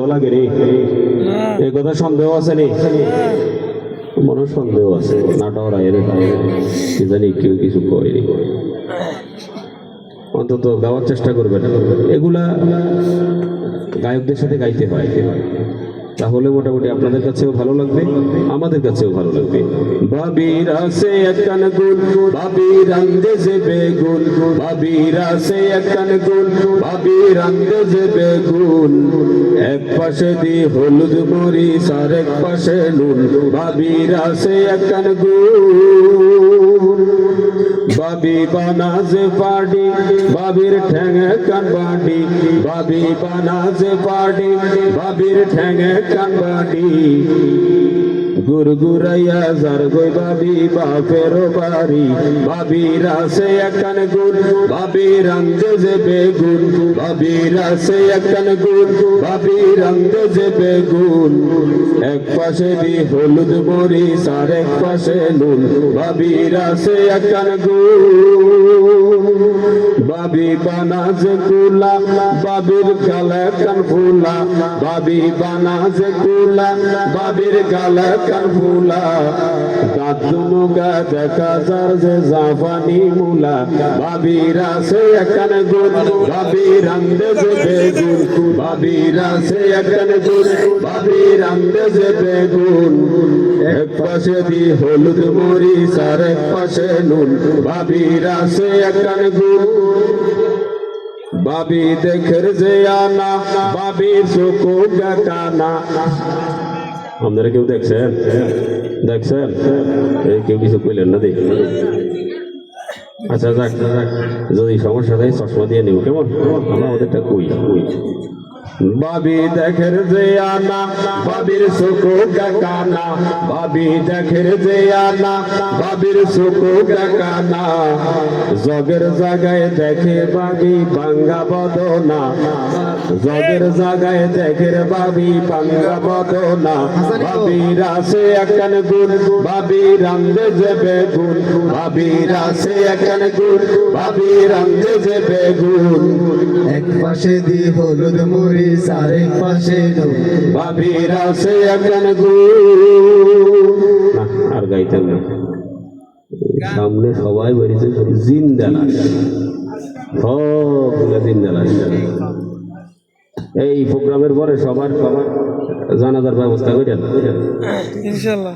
লাগে রে এই কথা সন্দেহ আছে নি মনে সন্দেহ আছে নাটক রায়ের কি জানি কেউ কিছু কয়নি অন্তত গাওয়ার চেষ্টা করবেন এগুলা গায়কদের সাথে গাইতে হয় তাহলে মোটামুটি আপনাদের কাছেও ভালো লাগবে আমাদের কাছেও ভালো লাগবে বাবির আছে একখান গুল বাবির আন্দেজে বেগুন বাবির আছে একখান গুল বাবির আন্দেজে বেগুন এক পাশে দি হলুদ মরিচ আর এক পাশে নুন বাবির আছে একখান গুল বাবি বানাজে পাডি বাবির ঠ্যাঙে কান বাডি বাবি বানাজে পাডি বাবির ঠ্যাঙে কান বাডি গুরগুরাইয়া যার গই বাবি বাপেরও বাড়ি বাবির আছে একখান গুল বাবির আন্দেজে বেগুন বাবির আছে একখান গুল বাবির আন্দেজে বেগুন এক পাশে দি হলুদ মরিচ আর এক পাশে নুন বাবির আছে একখান গুল বাবি বানাজে কুলা বাবির গালে কান ফুলা বাবি বানাজে কুলা বাবির গালে কান ফুলা দাঁতনো গা দেখা যার যে জাফানি মুলা বাবির আছে একখান গুল বাবির আন্দেজে বেগুন বাবির আছে একখান গুল বাবির আন্দেজে বেগুন এক পাশে দি হলুদ মরিচ আর এক পাশে নুন বাবির আছে একখান গুল বাবি দেখের যে আনা বাবির চোখো কানা আপনারা কেউ দেখছেন দেখছেন এই কেউ কিছু কইলেন না দেখ আচ্ছা যাক যদি সমস্যা নেই চশমা দিয়ে নিব কেমন আমরা ওদেরটা কই বাবি দেখের যে আনা বাবির চোখো কানা বাবি দেখের যে আনা বাবির চোখো কানা জগের জায়গায় দেখে বাবি বাঙ্গা বদনা জগের জায়গায় দেখে বাবি বাঙ্গা বদনা বাবির আছে একখান গুল বাবির আন্দেজে বেগুন বাবির আছে একখান গুল বাবির আন্দেজে বেগুন এক পাশে দি হলুদ মরিচ আর এক পাশে নুন বাবির আছে একখান গুল আর গাইতেন না সামনে সবাই বেরিয়েছে জিন্দা লাশ সবগুলো জিন্দা লাশ এই প্রোগ্রামের পরে সবার জানাজার ব্যবস্থা করেন ইনশাল্লাহ